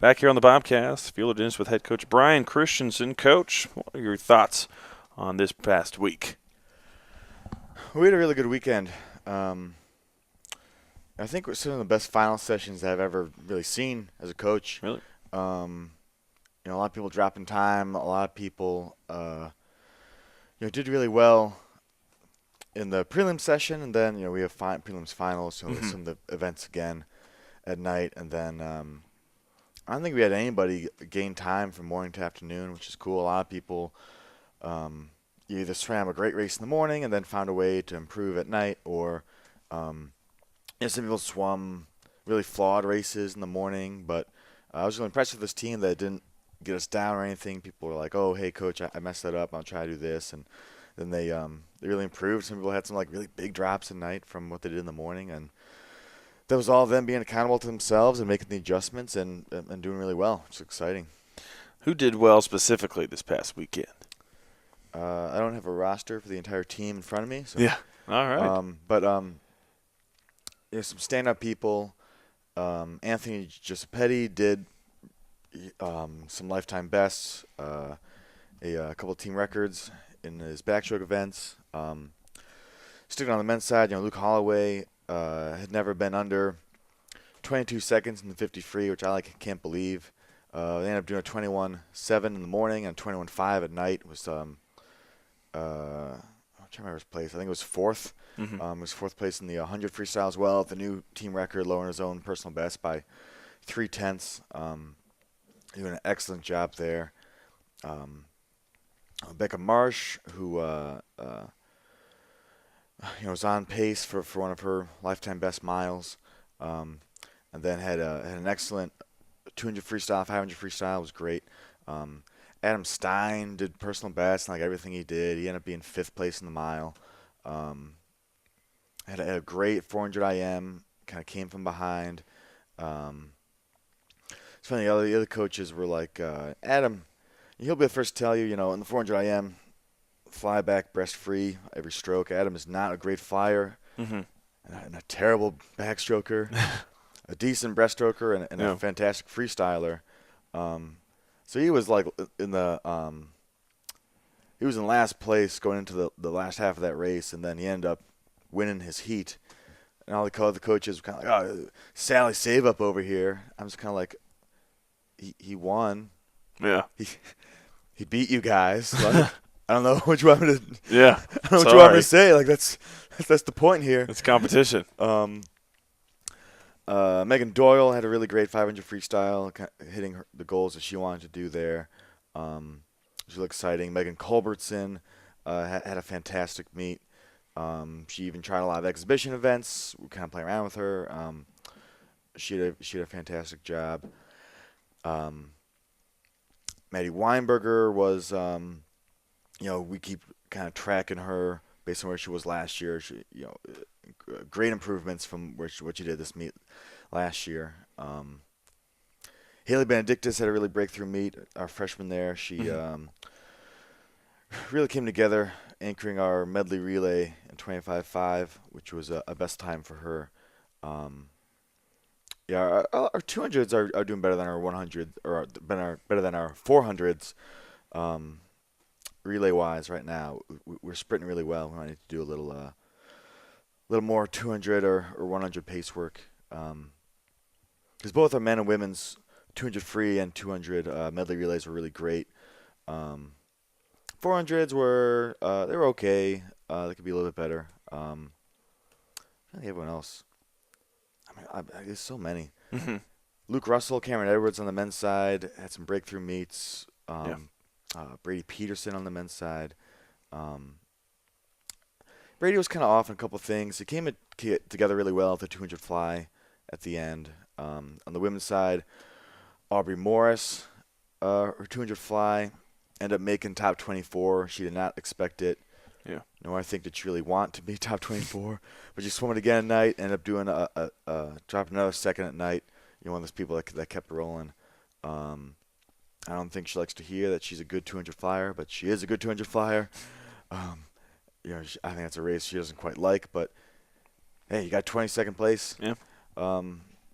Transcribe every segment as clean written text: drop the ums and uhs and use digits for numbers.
Back here on the Bobcast, Field of Genius with head coach Brian Christensen. Coach, what are your thoughts on this past week? We had a really good weekend. I think it was some of the best final sessions that I've ever really seen as a coach. Really? A lot of people dropping time. A lot of people, did really well in the prelim session, and then we have prelims finals, so some of the events again at night, and then I don't think we had anybody gain time from morning to afternoon, which is cool. A lot of people either swam a great race in the morning and then found a way to improve at night, or some people swam really flawed races in the morning. But I was really impressed with this team that didn't get us down or anything. People were like, "Oh, hey, coach, I messed that up. I'll try to do this," and then they really improved. Some people had some really big drops at night from what they did in the morning, and that was all of them being accountable to themselves and making the adjustments and doing really well. It's exciting. Who did well specifically this past weekend? I don't have a roster for the entire team in front of me. So, yeah. All right. But some stand-up people. Anthony Giuseppetti did some lifetime bests, a couple of team records in his backstroke events. Sticking on the men's side, Luke Holloway had never been under 22 seconds in the 50 free, which I can't believe. They ended up doing a 21.7 in the morning and 21.5 at night. It was I'm trying to remember his place. I think it was fourth. It was fourth place in the 100 freestyle as well. The new team record, lowering his own personal best by 0.3. Doing an excellent job there. Becca Marsh, who was on pace for one of her lifetime best miles, and then had an excellent 200 freestyle, 500 freestyle was great. Adam Stein did personal best and everything he did. He ended up being fifth place in the mile. Had a great 400 IM, kind of came from behind. It's funny, the other coaches were like, Adam, he'll be the first to tell you, in the 400 IM, fly back breast free every stroke. Adam is not a great flyer and a terrible backstroker, a decent breaststroker, and a fantastic freestyler. So he was he was in last place going into the last half of that race, and then he ended up winning his heat. And all the other coaches were kind of like, "Oh, Sally Save Up over here." I'm just kind of like, he won. Yeah. He beat you guys. Like, I don't know what you want me to. Yeah. I don't know what you want me to say. That's the point here. It's competition. Megan Doyle had a really great 500 freestyle, hitting the goals that she wanted to do there. It was really exciting. Megan Culbertson had a fantastic meet. She even tried a lot of exhibition events. We kind of play around with her. She had a fantastic job. Maddie Weinberger was, we keep kind of tracking her based on where she was last year. She, great improvements from what she did this meet last year. Haley Benedictus had a really breakthrough meet, our freshman there. She really came together, anchoring our medley relay in 25.5, which was a best time for her. Our 200s are doing better than our 100s, or better than our 400s relay-wise right now. We're sprinting really well. We might need to do a little more 200 or 100 pace work. Because both our men and women's 200 free and 200 medley relays were really great. 400s were they were okay. They could be a little bit better. I think everyone else. There's so many. Luke Russell, Cameron Edwards on the men's side had some breakthrough meets. Brady Peterson on the men's side. Brady was kind of off on a couple of things. He came together really well at the 200 fly at the end. On the women's side, Aubrey Morris, her 200 fly, ended up making top 24. She did not expect it. Yeah. I think that you really want to be top 24. But she swam it again at night, ended up doing dropping another second at night. One of those people that kept rolling. I don't think she likes to hear that she's a good 200 flyer, but she is a good 200 flyer. I think that's a race she doesn't quite like, but hey, you got 22nd place. Yeah.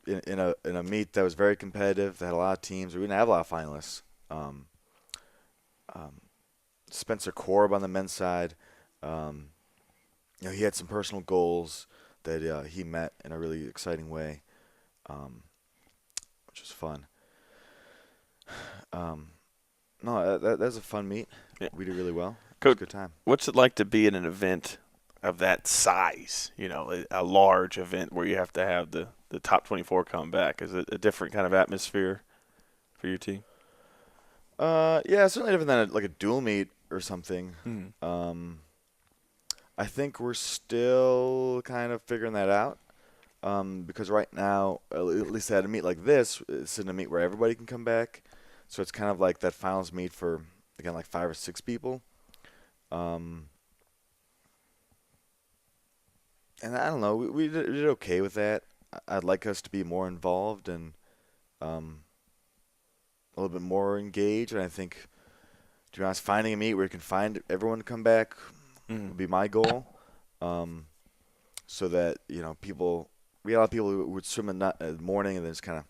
in a meet that was very competitive. That had a lot of teams. We didn't have a lot of finalists. Um, Spencer Korb on the men's side. He had some personal goals that he met in a really exciting way, which was fun. No, that was a fun meet. Yeah. We did really well. It was Coach, a good time. what's it like to be in an event of that size? A large event where you have to have the top 24 come back. Is it a different kind of atmosphere for your team? Yeah, certainly different than like a dual meet or something. Mm-hmm. I think we're still kind of figuring that out. Because right now, at least at a meet like this, it's in a meet where everybody can come back. So it's kind of like that finals meet for, again, like 5 or 6 people. And I don't know, we did okay with that. I'd like us to be more involved and a little bit more engaged. And I think, to be honest, finding a meet where you can find everyone to come back Mm-hmm. would be my goal. So that, we had a lot of people who would swim in the morning and then just kind of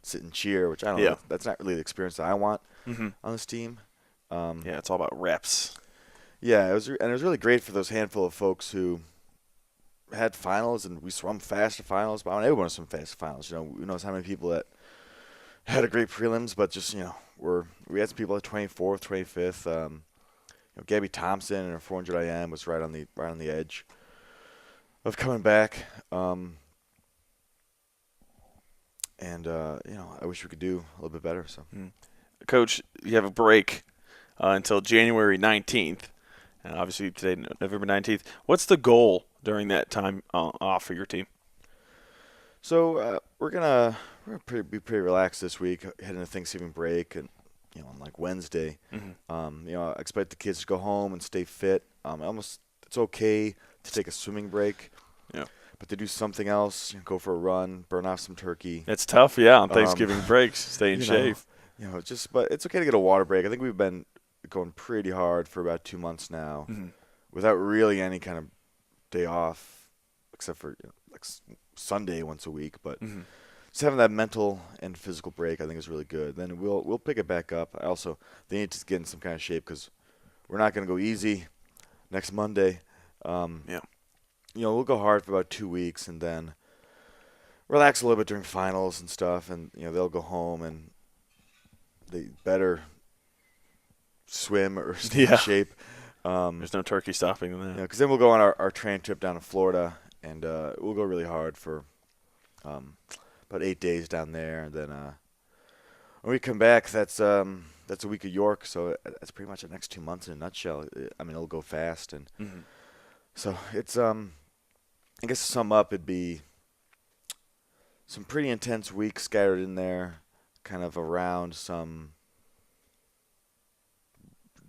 sit and cheer, which I don't Yeah. know. That's not really the experience that I want Mm-hmm. on this team. Yeah, it's all about reps. Yeah, it was really great for those handful of folks who had finals, and we swum fast to finals. But I want everyone to swim fast to finals. Who knows how many people that had a great prelims, but just we had some people at 24th, 25th. Gabby Thompson and her 400 IM was right on the edge of coming back. I wish we could do a little bit better. So, Coach, you have a break until January 19th, and obviously today, November 19th. What's the goal during that time off for your team? so we're gonna be pretty relaxed this week, heading into Thanksgiving break, and on like Wednesday. Mm-hmm. I expect the kids to go home and stay fit. It's okay to take a swimming break. Yeah. But to do something else, go for a run, burn off some turkey. It's tough, yeah, on Thanksgiving breaks, stay in you shape. But it's okay to get a water break. I think we've been going pretty hard for about 2 months now, Mm-hmm. without really any kind of day off, except for like Sunday once a week. But Mm-hmm. just having that mental and physical break, I think, is really good. Then we'll pick it back up. They need to get in some kind of shape because we're not going to go easy next Monday. Yeah. We'll go hard for about 2 weeks and then relax a little bit during finals and stuff. And they'll go home and they better swim or stay in shape. There's no turkey stopping them there. Because then we'll go on our train trip down to Florida, and we'll go really hard for about 8 days down there. And then when we come back, that's a week of York, so that's pretty much the next 2 months in a nutshell. It'll go fast, and Mm-hmm. so it's I guess to sum up, it'd be some pretty intense weeks scattered in there, kind of around some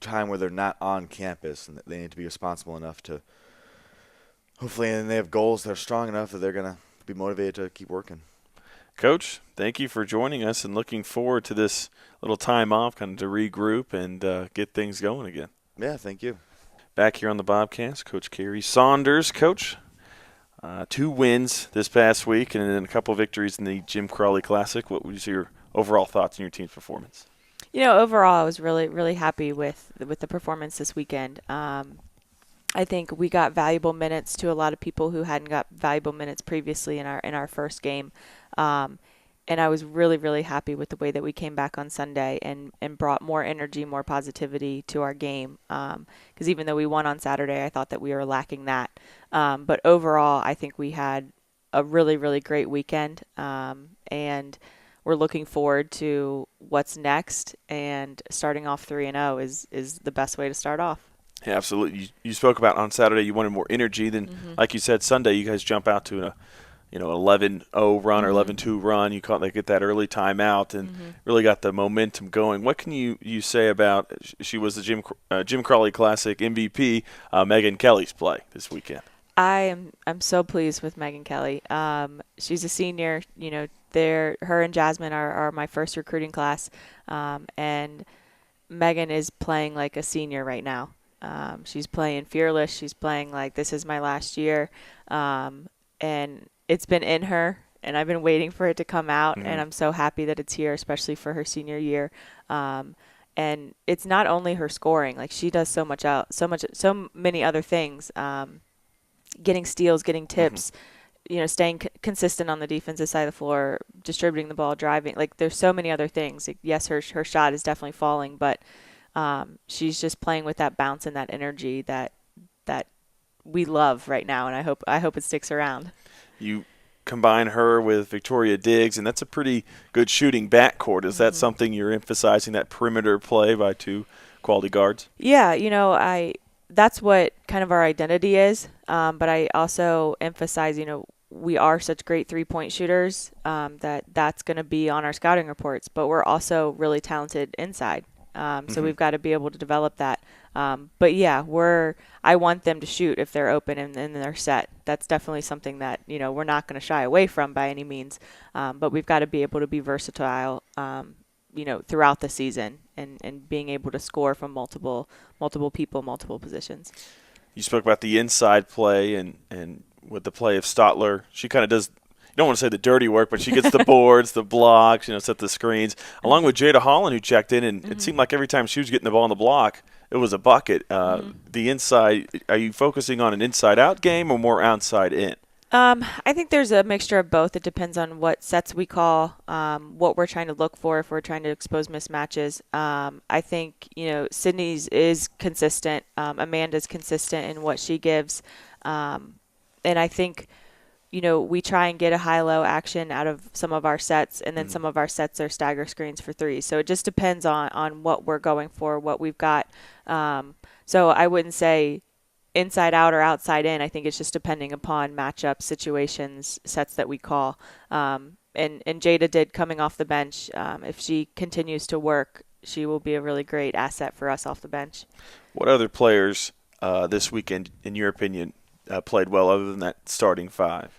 time where they're not on campus, and they need to be responsible enough to hopefully, and they have goals that are strong enough that they're going to be motivated to keep working. Coach, thank you for joining us and looking forward to this little time off, kind of to regroup and get things going again. Yeah, thank you. Back here on the Bobcast, Coach Kerry Saunders. Coach, 2 wins this past week and then a couple of victories in the Jim Crawley Classic. What would you say your overall thoughts on your team's performance? Overall, I was really, really happy with the performance this weekend. I think we got valuable minutes to a lot of people who hadn't got valuable minutes previously in our first game. And I was really, really happy with the way that we came back on Sunday and brought more energy, more positivity to our game. Because even though we won on Saturday, I thought that we were lacking that. But overall, I think we had a really, really great weekend. And we're looking forward to what's next. And starting off 3-0 is the best way to start off. Yeah, absolutely. You spoke about on Saturday you wanted more energy than, like you said, Sunday you guys jump out to an 11-0 run or 11-2 run. They get that early timeout and really got the momentum going. What can you say about, she was the Jim Crawley Classic MVP, Megan Kelly's play this weekend? I'm so pleased with Megan Kelly. She's a senior. Her and Jasmine are my first recruiting class, and Megan is playing like a senior right now. She's playing fearless. She's playing like this is my last year, and it's been in her and I've been waiting for it to come out, and I'm so happy that it's here, especially for her senior year. And it's not only her scoring; like she does so many other things. Getting steals, getting tips, staying consistent on the defensive side of the floor, distributing the ball, driving. Like there's so many other things. Like, yes, her shot is definitely falling, but she's just playing with that bounce and that energy that we love right now, and I hope it sticks around. You combine her with Victoria Diggs, and that's a pretty good shooting backcourt. Is that something you're emphasizing, that perimeter play by two quality guards? Yeah, that's what kind of our identity is. But I also emphasize, we are such great three-point shooters that's going to be on our scouting reports, but we're also really talented inside. So we've got to be able to develop that. But yeah, I want them to shoot if they're open and they're set. That's definitely something that, we're not going to shy away from by any means. But we've got to be able to be versatile, throughout the season and being able to score from multiple people, multiple positions. You spoke about the inside play and with the play of Stotler, she kind of does, you don't want to say the dirty work, but she gets the boards, the blocks, set the screens, along with Jada Holland, who checked in, and it seemed like every time she was getting the ball on the block, it was a bucket. The inside, are you focusing on an inside-out game or more outside-in? I think there's a mixture of both. It depends on what sets we call, what we're trying to look for, if we're trying to expose mismatches. I think, Sydney's is consistent. Amanda's consistent in what she gives. And I think, we try and get a high-low action out of some of our sets, and then some of our sets are stagger screens for threes. So it just depends on what we're going for, what we've got. So I wouldn't say inside out or outside in. I think it's just depending upon matchup situations, sets that we call. And Jada did coming off the bench. If she continues to work, she will be a really great asset for us off the bench. What other players this weekend, in your opinion, played well other than that starting five?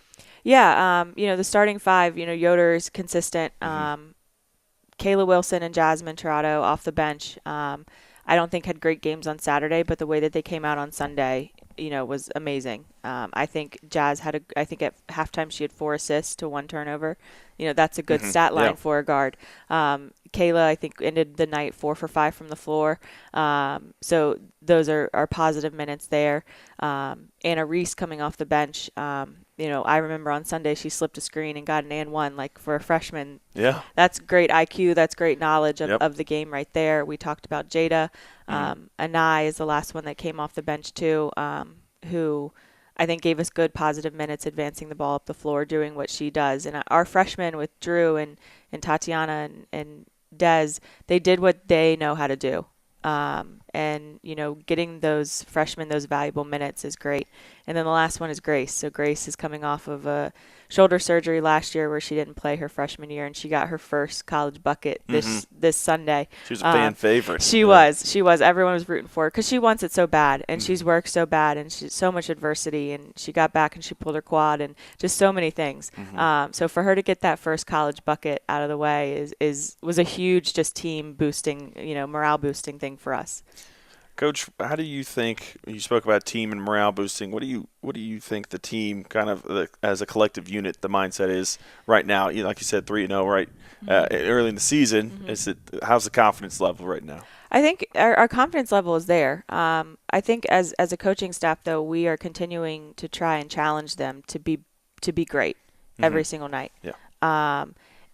Yeah, the starting five, Yoder is consistent. Kayla Wilson and Jasmine Tirado off the bench. I don't think had great games on Saturday, but the way that they came out on Sunday, was amazing. I think Jazz I think at halftime she had 4 assists to 1 turnover. That's a good stat line for a guard. Kayla, I think, ended the night 4 for 5 from the floor. So those are positive minutes there. Anna Reese coming off the bench. I remember on Sunday she slipped a screen and got an and one, like for a freshman. Yeah. That's great IQ. That's great knowledge of the game right there. We talked about Jada. Anai is the last one that came off the bench too, who I think gave us good positive minutes advancing the ball up the floor, doing what she does. And our freshmen with Drew and Tatiana and Des, they did what they know how to do. And, getting those freshmen those valuable minutes is great. And then the last one is Grace. So Grace is coming off of a shoulder surgery last year where she didn't play her freshman year, and she got her first college bucket this Sunday. She was a fan favorite. She was. Everyone was rooting for her because she wants it so bad, and she's worked so bad, and she's so much adversity, and she got back and she pulled her quad and just so many things. So for her to get that first college bucket out of the way was a huge just team boosting, morale boosting thing for us. Coach, how do you think, you spoke about team and morale boosting, what do you think the team kind of as a collective unit, the mindset is right now? Like you said, 3-0, right? Early in the season, how's the confidence level right now? I think our confidence level is there. I think as a coaching staff, though, we are continuing to try and challenge them to be great every single night. Yeah.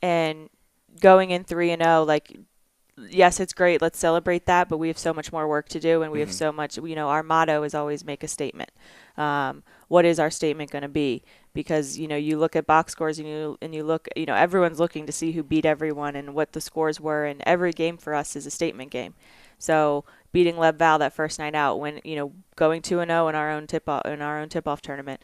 And going in 3-0, like, yes, it's great. Let's celebrate that. But we have so much more work to do, and we have so much. Our motto is always make a statement. What is our statement going to be? Because you look at box scores and you look. Everyone's looking to see who beat everyone and what the scores were. And every game for us is a statement game. So beating Lev Val that first night out, when going 2-0 in our own tip-off tournament.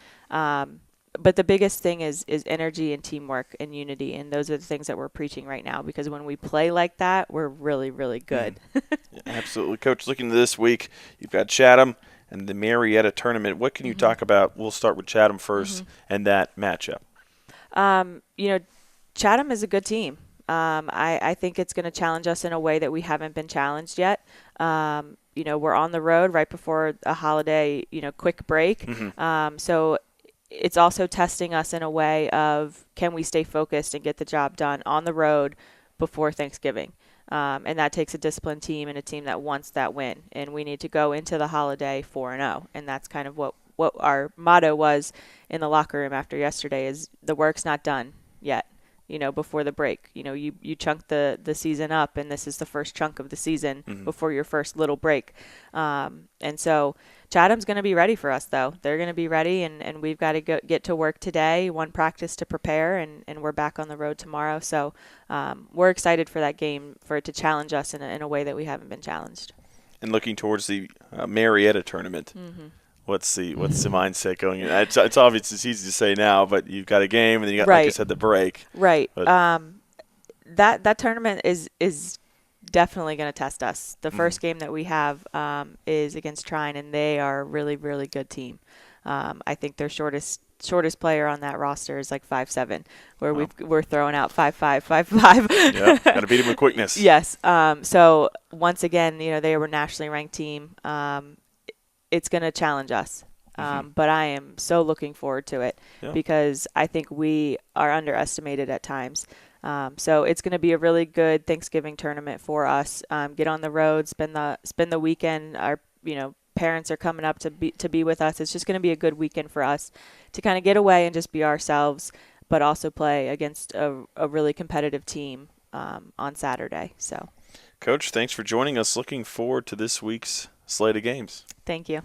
But the biggest thing is energy and teamwork and unity, and those are the things that we're preaching right now, because when we play like that, we're really, really good. Yeah, absolutely. Coach, looking to this week, you've got Chatham and the Marietta tournament. What can you talk about? We'll start with Chatham first and that matchup. Chatham is a good team. I think it's going to challenge us in a way that we haven't been challenged yet. We're on the road right before a holiday, quick break. So it's also testing us in a way of, can we stay focused and get the job done on the road before Thanksgiving? And that takes a disciplined team and a team that wants that win. And we need to go into the holiday 4-0. And that's kind of what our motto was in the locker room after yesterday, is the work's not done yet. Before the break, you chunk the season up, and this is the first chunk of the season before your first little break. And so Chatham's going to be ready for us, though. They're going to be ready, and we've got to get to work today, one practice to prepare, and we're back on the road tomorrow. So we're excited for that game, for it to challenge us in a way that we haven't been challenged. And looking towards the Marietta tournament, what's the mindset going in? It's obvious, it's easy to say now, but you've got a game, and then you got, like you said, the break. Right. That tournament is definitely going to test us. The first game that we have is against Trine, and they are a really, really good team. I think their shortest player on that roster is like 5'7", where we're throwing out 5'5", 5'5". Yeah, got to beat them with quickness. Yes. So once again, they were a nationally ranked team. It's going to challenge us. But I am so looking forward to it because I think we are underestimated at times. So it's going to be a really good Thanksgiving tournament for us. Get on the road, spend the weekend. Our parents are coming up to be with us. It's just going to be a good weekend for us to kind of get away and just be ourselves, but also play against a really competitive team on Saturday. So, Coach, thanks for joining us. Looking forward to this week's slate of games. Thank you.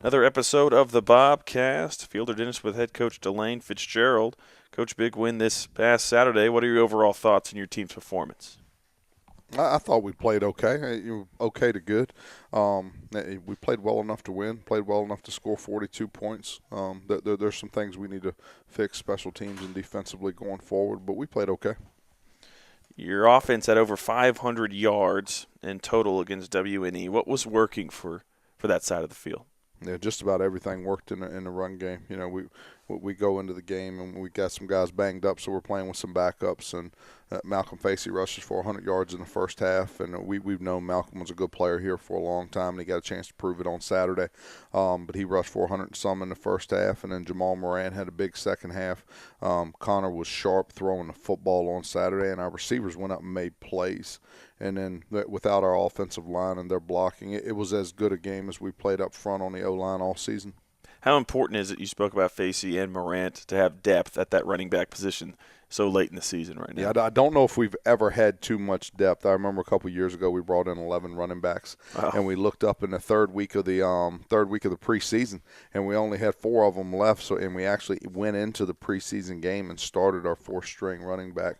Another episode of the Bobcast. Fielder Dennis with head coach Delane Fitzgerald. Coach, big win this past Saturday. What are your overall thoughts on your team's performance? I thought we played okay. Okay to good. We played well enough to win, played well enough to score 42 points. There's some things we need to fix, special teams and defensively going forward, but we played okay. Your offense had over 500 yards in total against WNE. What was working for that side of the field? Yeah, just about everything worked in the run game. We go into the game and we got some guys banged up, so we're playing with some backups. And Malcolm Facey rushes for 100 yards in the first half, and we've known Malcolm was a good player here for a long time, and he got a chance to prove it on Saturday. But he rushed 400 and some in the first half, and then Jamal Moran had a big second half. Connor was sharp throwing the football on Saturday, and our receivers went up and made plays. And then without our offensive line and their blocking, it was as good a game as we played up front on the O-line all season. How important is it, you spoke about Facey and Morant, to have depth at that running back position so late in the season right now? Yeah, I don't know if we've ever had too much depth. I remember a couple of years ago we brought in 11 running backs, and we looked up in the third week of the preseason, and we only had 4 of them left. And we actually went into the preseason game and started our 4th-string running back.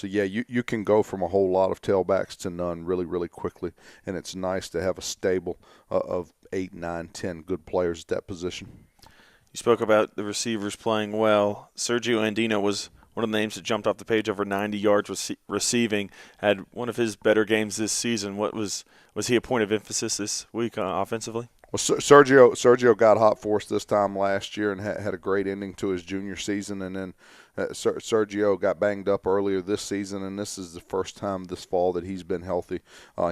You can go from a whole lot of tailbacks to none really, really quickly, and it's nice to have a stable of 8, 9, 10 good players at that position. You spoke about the receivers playing well. Sergio Andino was one of the names that jumped off the page, over 90 yards receiving, had one of his better games this season. Was he a point of emphasis this week offensively? Well, Sergio got hot for us this time last year and had a great ending to his junior season, and then Sergio got banged up earlier this season, and this is the first time this fall that he's been healthy.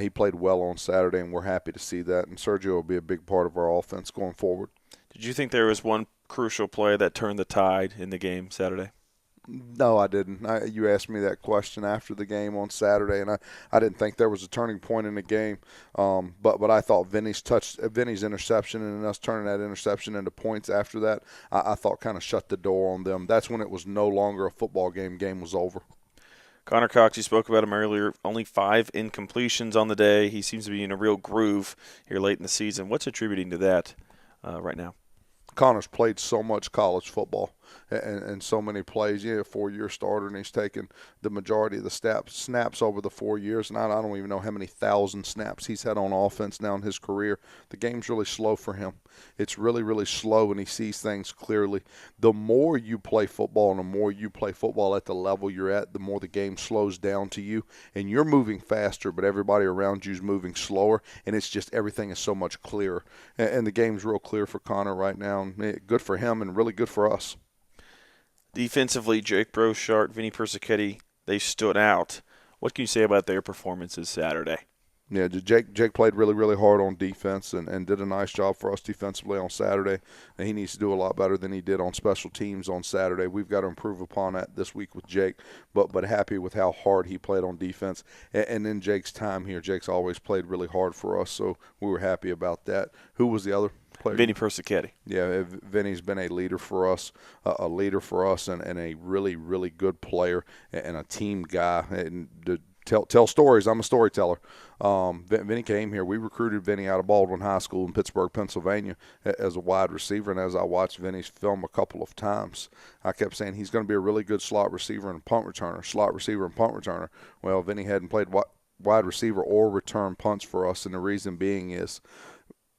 He played well on Saturday, and we're happy to see that, and Sergio will be a big part of our offense going forward. Did you think there was one crucial play that turned the tide in the game Saturday? No, I didn't. You asked me that question after the game on Saturday, and I didn't think there was a turning point in the game. But I thought Vinny's interception and us turning that interception into points after that, I thought kind of shut the door on them. That's when it was no longer a football game. Game was over. Connor Cox, you spoke about him earlier, only 5 incompletions on the day. He seems to be in a real groove here late in the season. What's attributing to that right now? Connor's played so much college football and so many plays. He's a 4-year starter, and he's taken the majority of the snaps over the 4 years. And I don't even know how many thousand snaps he's had on offense now in his career. The game's really slow for him. It's really, really slow, and he sees things clearly. The more you play football and the more you play football at the level you're at, the more the game slows down to you. And you're moving faster, but everybody around you's moving slower, and it's just everything is so much clearer. And the game's real clear for Connor right now. And good for him and really good for us. Defensively, Jake Brochart, Vinny Persichetti, they stood out. What can you say about their performances Saturday? Yeah, Jake played really, really hard on defense and did a nice job for us defensively on Saturday. And he needs to do a lot better than he did on special teams on Saturday. We've got to improve upon that this week with Jake, but happy with how hard he played on defense. And in Jake's time here, Jake's always played really hard for us, so we were happy about that. Who was the other player? Vinny Persichetti. Yeah, Vinny's been a leader for us, and a really, really good player and a team guy. And tell stories. I'm a storyteller. Vinny came here. We recruited Vinny out of Baldwin High School in Pittsburgh, Pennsylvania, as a wide receiver. And as I watched Vinny's film a couple of times, I kept saying he's going to be a really good slot receiver and punt returner. Well, Vinny hadn't played wide receiver or return punts for us, and the reason being is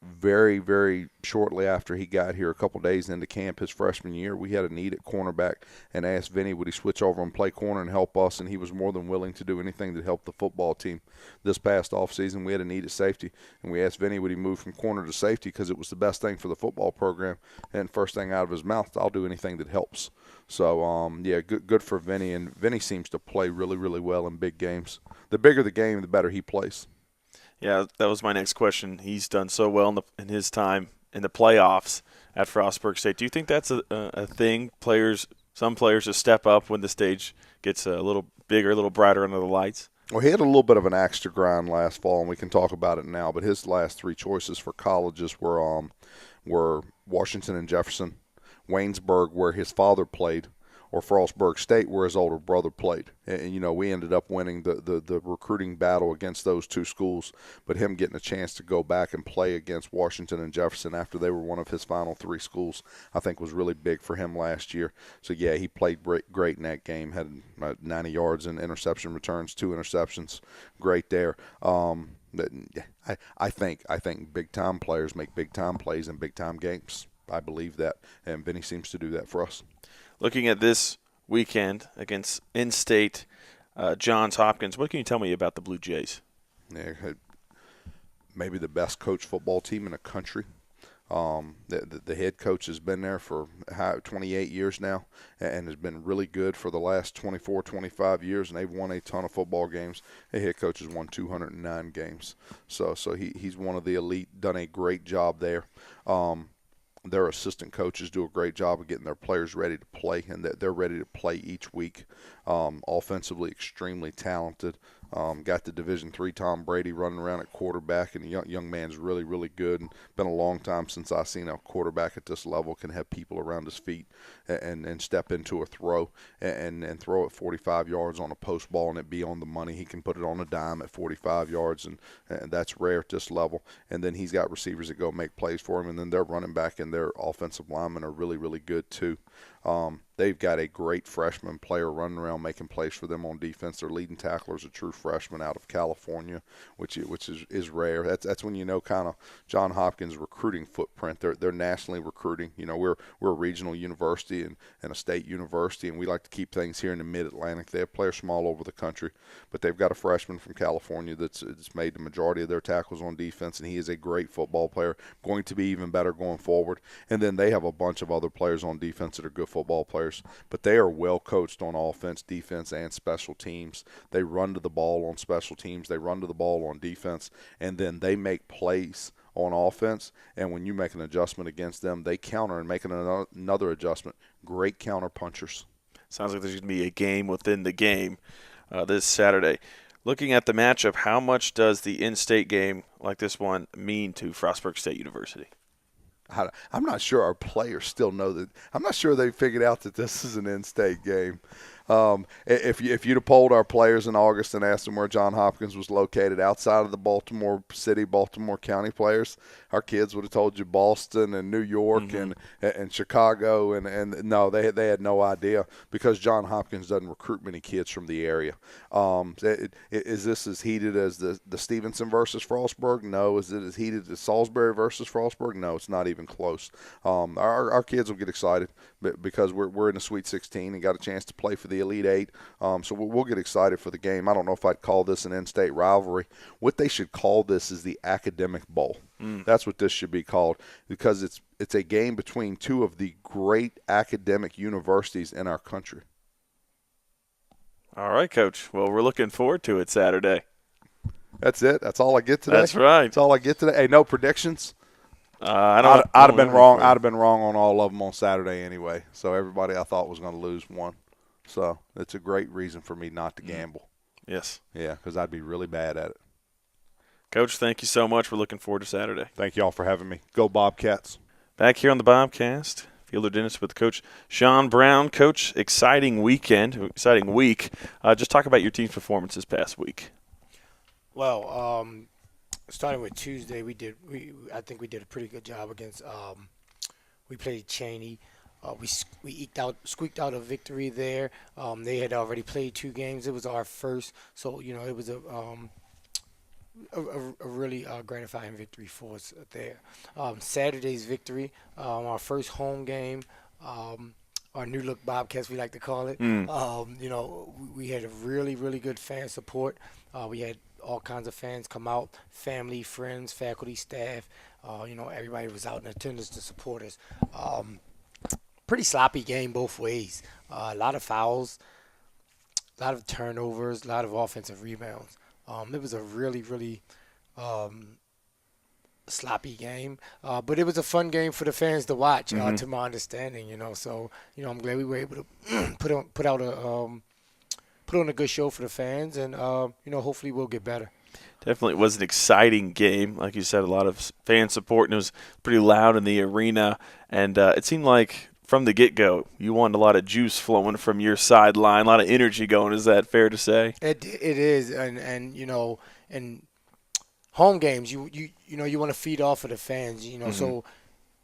very, very shortly after he got here, a couple days into camp his freshman year, we had a need at cornerback and asked Vinny would he switch over and play corner and help us, and he was more than willing to do anything to help the football team. This past offseason, we had a need at safety, and we asked Vinny would he move from corner to safety because it was the best thing for the football program, and first thing out of his mouth, I'll do anything that helps. So, good for Vinny, and Vinny seems to play really, really well in big games. The bigger the game, the better he plays. Yeah, that was my next question. He's done so well in his time in the playoffs at Frostburg State. Do you think that's a thing? Some players just step up when the stage gets a little bigger, a little brighter under the lights? Well, he had a little bit of an axe to grind last fall, and we can talk about it now. But his last three choices for colleges were Washington and Jefferson, Waynesburg, where his father played, or Frostburg State, where his older brother played. And we ended up winning the recruiting battle against those two schools. But him getting a chance to go back and play against Washington and Jefferson after they were one of his final three schools, I think was really big for him last year. So, yeah, he played great in that game, had 90 yards and interception returns, 2 interceptions. Great there. I think big-time players make big-time plays in big-time games. I believe that, and Vinny seems to do that for us. Looking at this weekend against in-state Johns Hopkins, what can you tell me about the Blue Jays? Yeah, maybe the best coach football team in the country. The head coach has been there for 28 years now and has been really good for the last 24, 25 years, and they've won a ton of football games. The head coach has won 209 games. So he's one of the elite, done a great job there. Their assistant coaches do a great job of getting their players ready to play, and they're ready to play each week. Offensively, extremely talented. Got the Division III Tom Brady running around at quarterback, and the young man's really, really good. And been a long time since I've seen a quarterback at this level can have people around his feet and step into a throw and throw it 45 yards on a post ball and it be on the money. He can put it on a dime at 45 yards, and that's rare at this level. And then he's got receivers that go make plays for him, and then their running back and their offensive linemen are really, really good too. They've got a great freshman player running around making plays for them on defense. Their leading tackler is a true freshman out of California, which is rare. That's when you know kind of John Hopkins' recruiting footprint. They're nationally recruiting. We're a regional university and a state university, and we like to keep things here in the Mid-Atlantic. They have players from all over the country, but they've got a freshman from California that's made the majority of their tackles on defense, and he is a great football player, going to be even better going forward. And then they have a bunch of other players on defense that are good football players. But they are well coached on offense, defense, and special teams. They run to the ball on special teams. They run to the ball on defense. And then they make plays on offense. And when you make an adjustment against them, they counter and make another adjustment. Great counter punchers. Sounds like there's going to be a game within the game this Saturday. Looking at the matchup, how much does the in-state game like this one mean to Frostburg State University? I'm not sure our players still know that. I'm not sure they figured out that this is an in-state game. If you'd have polled our players in August and asked them where John Hopkins was located outside of the Baltimore City, Baltimore County players, our kids would have told you Boston and New York and Chicago, and no, they had no idea because John Hopkins doesn't recruit many kids from the area. Is this as heated as the Stevenson versus Frostburg? No. Is it as heated as Salisbury versus Frostburg? No, it's not even close. Our kids will get excited because we're in the Sweet 16 and got a chance to play for the Elite Eight. So we'll get excited for the game. I don't know if I'd call this an in-state rivalry. What they should call this is the Academic Bowl. That's what this should be called because it's a game between two of the great academic universities in our country. All right, Coach. Well, we're looking forward to it Saturday. That's it. That's all I get today. That's right. That's all I get today. Hey, no predictions. I don't. I'd have been wrong. I I'd have been wrong on all of them on Saturday anyway. So everybody I thought was going to lose won. So it's a great reason for me not to gamble. Yes. Yeah, because I'd be really bad at it. Coach, thank you so much. We're looking forward to Saturday. Thank you all for having me. Go Bobcats. Back here on the Bobcast, Fielder Dennis with Coach Sean Brown. Coach, exciting week. Just talk about your team's performance this past week. Well, starting with Tuesday, I think we did a pretty good job against. We played Cheney. We squeaked out a victory there. They had already played 2 games. It was our first, so it was a really gratifying victory for us there. Saturday's victory, our first home game. Our new look Bobcats, we like to call it. We had a really, really good fan support. We had all kinds of fans come out, family, friends, faculty, staff. Everybody was out in attendance to support us. Pretty sloppy game both ways. A lot of fouls, a lot of turnovers, a lot of offensive rebounds. It was a really, really sloppy game, but it was a fun game for the fans to watch. To my understanding, So I'm glad we were able to put on a good show for the fans, and hopefully we'll get better. Definitely was an exciting game. Like you said, a lot of fan support, and it was pretty loud in the arena. And it seemed like from the get-go, you wanted a lot of juice flowing from your sideline, a lot of energy going. Is that fair to say? It is, and in home games, you want to feed off of the fans, So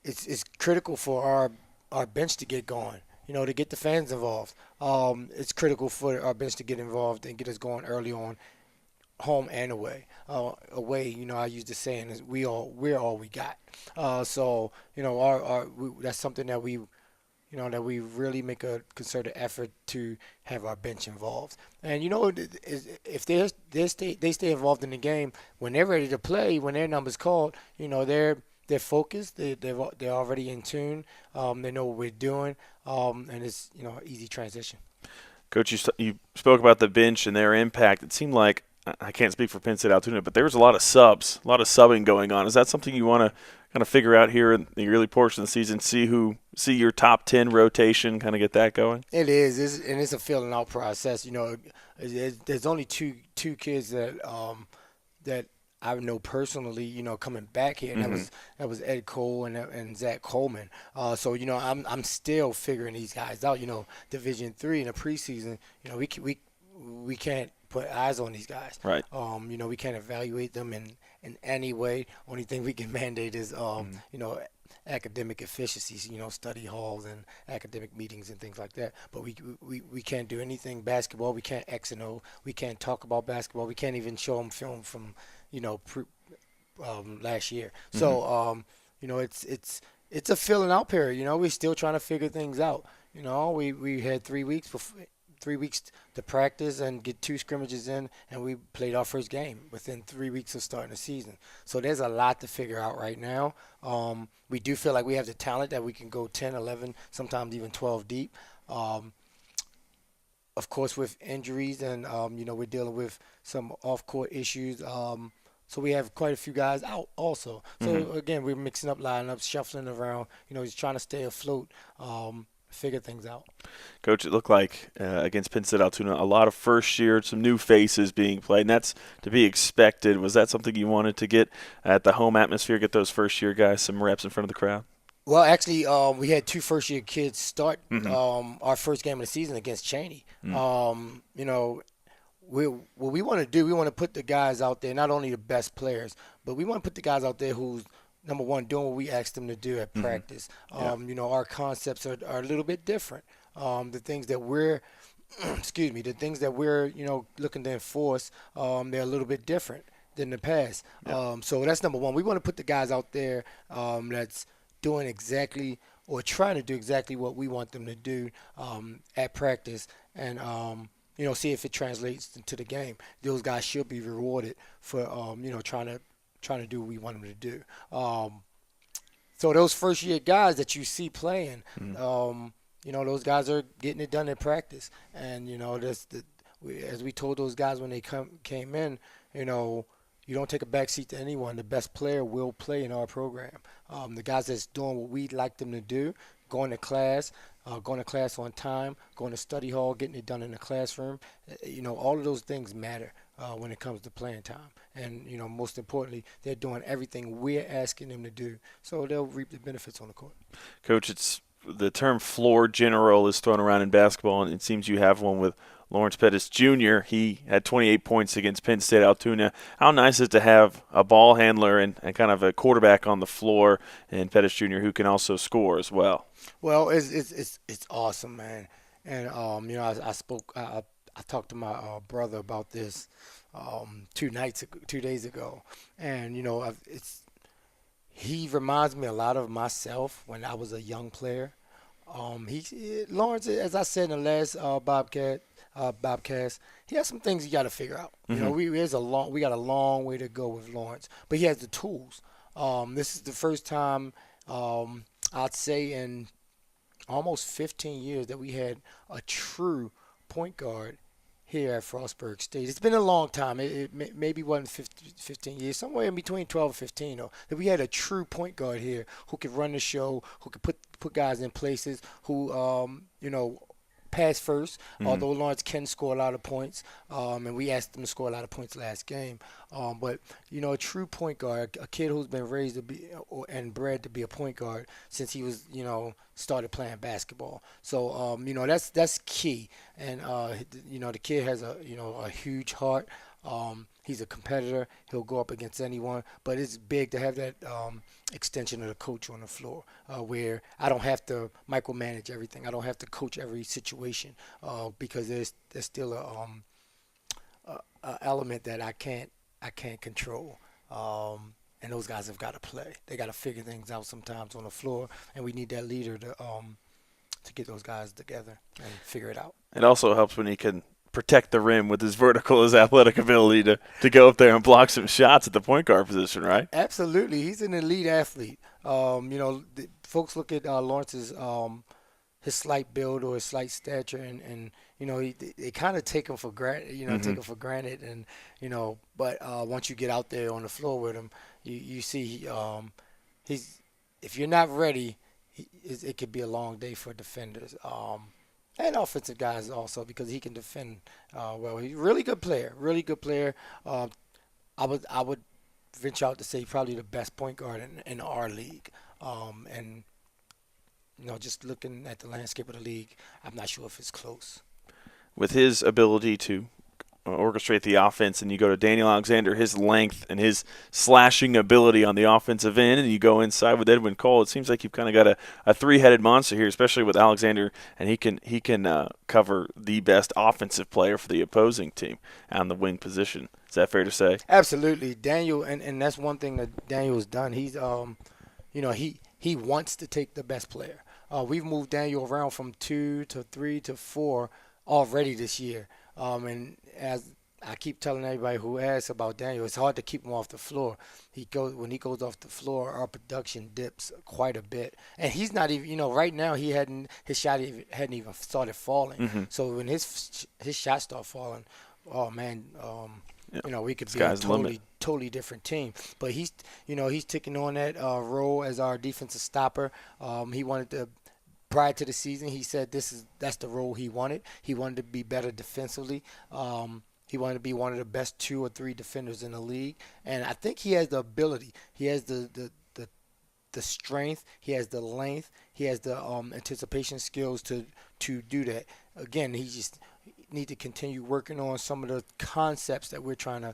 it's critical for our bench to get going. To get the fans involved. It's critical for our bench to get involved and get us going early on, home and away. Away, I use the saying is we're all we got. So that's something that we really make a concerted effort to have our bench involved. And if they stay involved in the game when they're ready to play, when their number's called, they're focused. They're already in tune. They know what we're doing, and it's easy transition. Coach, you spoke about the bench and their impact. It seemed like, I can't speak for Penn State Altoona, but there was a lot of subbing going on. Is that something you want to kind of figure out here in the early portion of the season? See your top 10 rotation, kind of get that going. It is, and it's a filling out process. There's only two kids that I know personally, coming back here, and that was Ed Cole and Zach Coleman. So I'm still figuring these guys out. Division III in the preseason, we can't put eyes on these guys. Right. We can't evaluate them in any way. Only thing we can mandate is academic efficiencies, study halls and academic meetings and things like that. But we can't do anything basketball. We can't X and O. We can't talk about basketball. We can't even show them film from last year. So it's a filling out period. We're still trying to figure things out. We had 3 weeks before. 3 weeks to practice and get 2 scrimmages in, and we played our first game within 3 weeks of starting the season. So there's a lot to figure out right now. We do feel like we have the talent that we can go 10, 11, sometimes even 12 deep. Of course, with injuries and, we're dealing with some off-court issues. So we have quite a few guys out also. So, again, we're mixing up lineups, shuffling around, just trying to stay afloat. Figure things out. Coach, it looked like against Penn State Altoona, a lot of first year, some new faces being played, and that's to be expected. Was that something you wanted to get at the home atmosphere, get those first year guys some reps in front of the crowd? Well, actually, we had 2 first year kids start our first game of the season against Cheney. What we want to do, we want to put the guys out there, not only the best players, but we want to put the guys out there who's number one, doing what we asked them to do at practice. Our concepts are a little bit different. The things that we're, looking to enforce, they're a little bit different than the past. So that's number one. We want to put the guys out there that's doing exactly or trying to do exactly what we want them to do at practice, and see if it translates into the game. Those guys should be rewarded for trying to do what we want them to do. So those first year guys that you see playing, those guys are getting it done in practice. And as we told those guys when they came in, you don't take a back seat to anyone. The best player will play in our program. The guys that's doing what we'd like them to do, going to class on time, going to study hall, getting it done in the classroom. All of those things matter when it comes to playing time. And, most importantly, they're doing everything we're asking them to do. So they'll reap the benefits on the court. Coach, it's the term floor general is thrown around in basketball, and it seems you have one with Lawrence Pettis Jr. He had 28 points against Penn State Altoona. How nice is it to have a ball handler and kind of a quarterback on the floor, and Pettis Jr. who can also score as well? Well, it's awesome, man. And I talked to my brother about this 2 days ago, and he reminds me a lot of myself when I was a young player. Lawrence, as I said in the last Bobcast, he has some things you got to figure out. We got a long way to go with Lawrence, but he has the tools. This is the first time I'd say in almost 15 years that we had a true point guard here at Frostburg State. It's been a long time. It maybe wasn't 15 years, somewhere in between 12 and 15, though, that we had a true point guard here who could run the show, who could put guys in places, who, pass first, although Lawrence can score a lot of points, and we asked him to score a lot of points last game. But, a true point guard, a kid who's been raised to be and bred to be a point guard since he was, started playing basketball. So, that's key. And, the kid has a huge heart. He's a competitor. He'll go up against anyone. But it's big to have that extension of the coach on the floor where I don't have to micromanage everything. I don't have to coach every situation because there's still a element that I can't control. And those guys have got to play. They got to figure things out sometimes on the floor, and we need that leader to get those guys together and figure it out. It also helps when he can protect the rim with his athletic ability to go up there and block some shots at the point guard position, right? Absolutely. He's an elite athlete. Folks look at Lawrence's his slight build or his slight stature, and they kind of take him for granted. Take him for granted, and But once you get out there on the floor with him, you see he's if you're not ready, it could be a long day for defenders. And offensive guys also because he can defend well. He's a really good player. I would venture out to say probably the best point guard in our league. And just looking at the landscape of the league, I'm not sure if it's close. With his ability to orchestrate the offense, and you go to Daniel Alexander, his length and his slashing ability on the offensive end, and you go inside with Edwin Cole, it seems like you've kind of got a three-headed monster here, especially with Alexander, and he can cover the best offensive player for the opposing team on the wing position. Is that fair to say? Absolutely. Daniel, and that's one thing that Daniel's done. He's he wants to take the best player. We've moved Daniel around from 2 to 3 to 4 already this year. And as I keep telling everybody who asks about Daniel, it's hard to keep him off the floor. When he goes off the floor, our production dips quite a bit. And he's not even, right now his shot hadn't even started falling. Mm-hmm. So when his shot start falling, oh man, we could be Sky's a totally different team. But he's taking on that role as our defensive stopper. He wanted to. Prior to the season, he said that's the role he wanted. He wanted to be better defensively. He wanted to be one of the best 2 or 3 defenders in the league. And I think he has the ability. He has the strength. He has the length. He has the anticipation skills to do that. Again, he just need to continue working on some of the concepts that we're trying to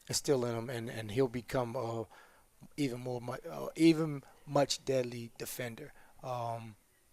instill in him, and he'll become even much deadly defender.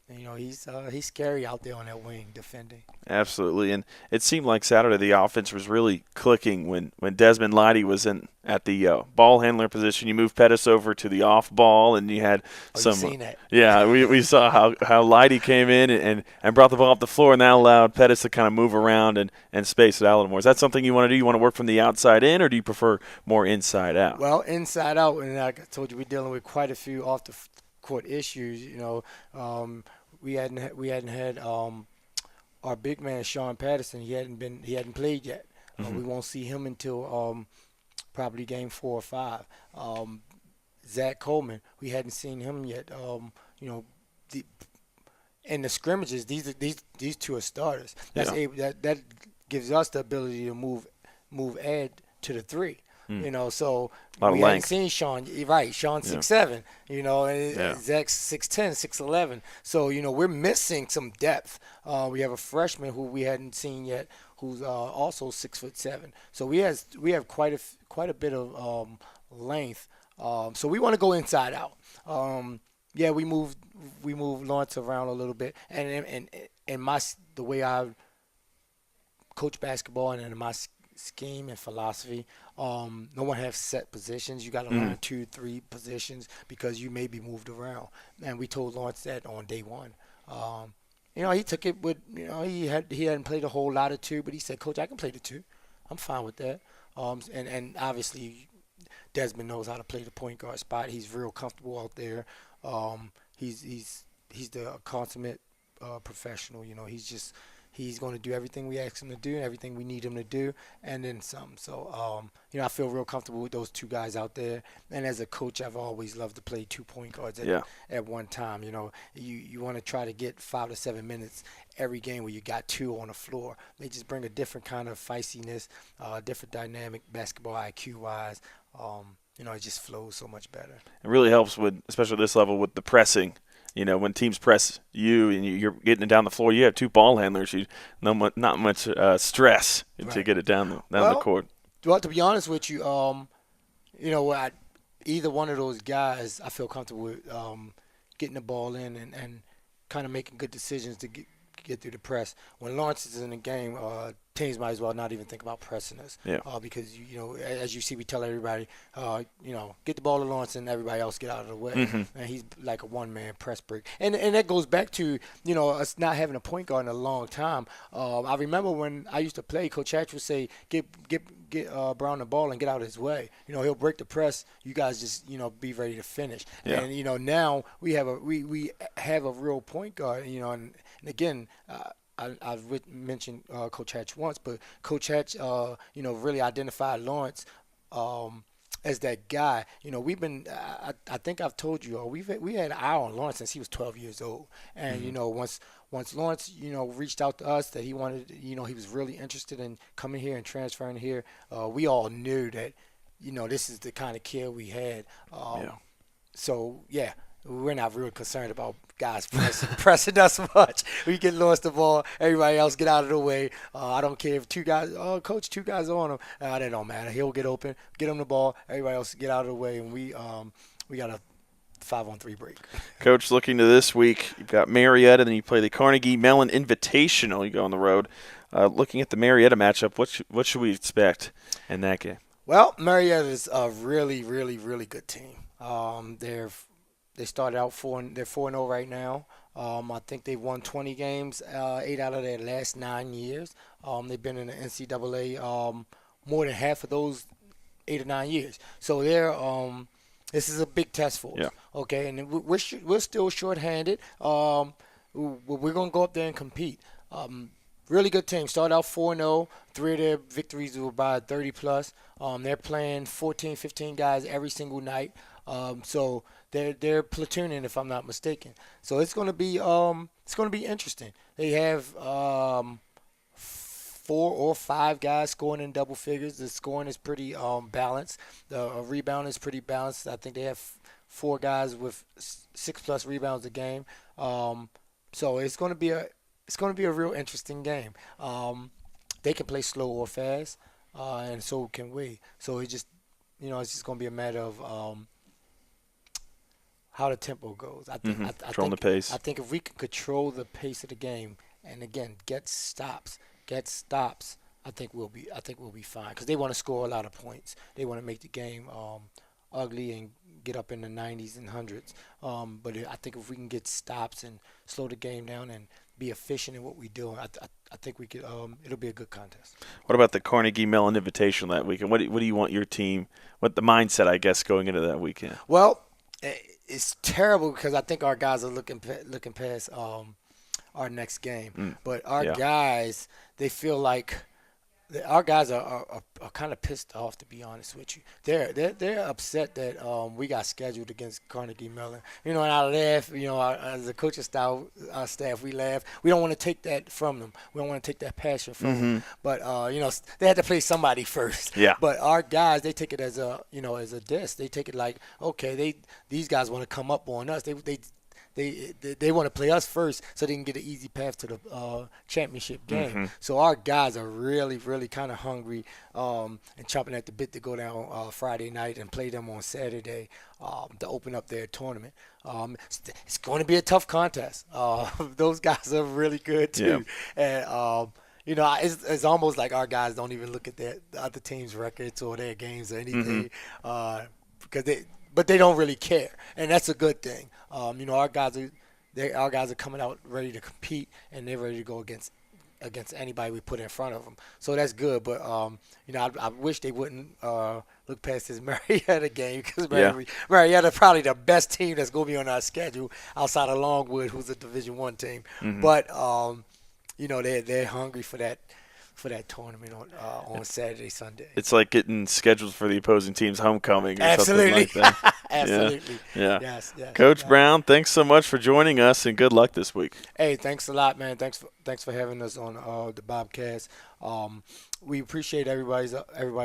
He's scary out there on that wing defending. Absolutely, and it seemed like Saturday the offense was really clicking when Desmond Leidy was at the ball handler position. You moved Pettis over to the off ball, and you had some. You've seen that. Yeah, we saw how Leidy came in and brought the ball up the floor, and that allowed Pettis to kind of move around and space it out a little more. Is that something you want to do? You want to work from the outside in, or do you prefer more inside out? Well, inside out, and like I told you, we're dealing with quite a few off the court issues. We hadn't had our big man Sean Patterson. He hadn't played yet. We won't see him until probably game 4 or 5. Zach Coleman, we hadn't seen him yet. The in the scrimmages, these two are starters. That gives us the ability to move Ed to the 3. So a lot we of hadn't length. seen Sean. Right, Sean 6'7", and Zach's 6'10", 6'11". So, we're missing some depth. We have a freshman who we hadn't seen yet, who's also 6'7". So we have quite a bit of length. So we want to go inside out. We move Lawrence around a little bit, and the way I coach basketball and in my scheme and philosophy, no one has set positions. You got to learn 2-3 positions because you may be moved around. And we told Lawrence that on day one. He took it with, he hadn't played a whole lot of 2, but he said, Coach, I can play the 2. I'm fine with that. And obviously Desmond knows how to play the point guard spot. He's real comfortable out there. He's the consummate professional. He's going to do everything we ask him to do, everything we need him to do, and then some. So, I feel real comfortable with those 2 guys out there. And as a coach, I've always loved to play 2 point guards at one time. You want to try to get 5 to 7 minutes every game where you got 2 on the floor. They just bring a different kind of feistiness, different dynamic basketball IQ-wise. It just flows so much better. It really helps with, especially this level, with the pressing. When teams press you and you're getting it down the floor, you have 2 ball handlers. Not much stress to get it down the court. Well, to be honest with you, either one of those guys, I feel comfortable with getting the ball in and kind of making good decisions to get through the press. When Lawrence is in the game, teams might as well not even think about pressing us. Because, as you see, we tell everybody, get the ball to Lawrence and everybody else get out of the way. And he's like a one-man press break. And that goes back to, us not having a point guard in a long time. I remember when I used to play, Coach Hatch would say, get Brown the ball and get out of his way. He'll break the press. You guys just, be ready to finish. And, now we have a real point guard, and again, I've mentioned Coach Hatch once, but Coach Hatch, really identified Lawrence as that guy. We've been, I think I've told you, we had an eye on Lawrence since he was 12 years old. And, once Lawrence, reached out to us that he wanted, he was really interested in coming here and transferring here, we all knew that, this is the kind of kid we had. So, yeah. We're not really concerned about guys pressing us much. We get Lawrence the ball, everybody else get out of the way. I don't care if 2 guys, coach, 2 guys on him. That don't matter. He'll get open, get him the ball, everybody else get out of the way, and we got a 5-on-3 break. Coach, looking to this week, you've got Marietta, then you play the Carnegie Mellon Invitational. You go on the road. Looking at the Marietta matchup, what should we expect in that game? Well, Marietta is a really, really, really good team. They started out they're 4-0 right now. I think they've won 20 games, 8 out of their last 9 years. They've been in the NCAA more than half of those 8 or 9 years. So this is a big test for us. Okay, and we're still shorthanded. We're going to go up there and compete. Really good team. Started out 4-0. 3 of their victories were by 30+. They're playing 14, 15 guys every single night. So they're platooning, if I'm not mistaken. So it's going to be interesting. They have 4 or 5 guys scoring in double figures. The scoring is pretty balanced. The rebound is pretty balanced. I think they have 4 guys with 6+ rebounds a game. So it's going to be a real interesting game. They can play slow or fast, and so can we. So it's just going to be a matter of how the tempo goes. I think the pace. I think if we can control the pace of the game and again get stops, I think we'll be fine because they want to score a lot of points. They want to make the game ugly and get up in the 90s and hundreds. But I think if we can get stops and slow the game down and be efficient in what we do, I think we could. It'll be a good contest. What about the Carnegie Mellon Invitational that weekend? What do you want your team? What the mindset, I guess, going into that weekend? Well, it's terrible because I think our guys are looking past our next game. But our guys, they feel like our guys are kind of pissed off, to be honest with you. They're upset that we got scheduled against Carnegie Mellon. You know, and I laugh. You know, as a coaching style, our staff, we laugh. We don't want to take that from them. We don't want to take that passion from them. But you know, they had to play somebody first. Yeah. But our guys, they take it as a diss. They take it like, okay, these guys want to come up on us. They want to play us first so they can get an easy path to the championship game. So our guys are really, really kind of hungry and chomping at the bit to go down Friday night and play them on Saturday to open up their tournament. It's going to be a tough contest. Those guys are really good too. Yeah. And you know, it's almost like our guys don't even look at the other teams' records or their games or anything because they don't really care, and that's a good thing. You know, our guys are coming out ready to compete, and they're ready to go against anybody we put in front of them. So that's good. But you know, I wish they wouldn't look past this Marietta game because Marietta probably the best team that's going to be on our schedule outside of Longwood, who's a Division I team. But you know, they're hungry for that tournament on Saturday, Sunday. It's like getting scheduled for the opposing team's homecoming or Absolutely. something like that. Absolutely. Yeah. Yes. Coach Brown, thanks so much for joining us, and good luck this week. Hey, thanks a lot, man. Thanks for having us on the Bobcast. We appreciate everybody's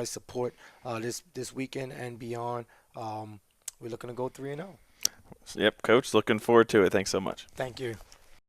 support this weekend and beyond. We're looking to go 3-0. Yep, Coach, looking forward to it. Thanks so much. Thank you.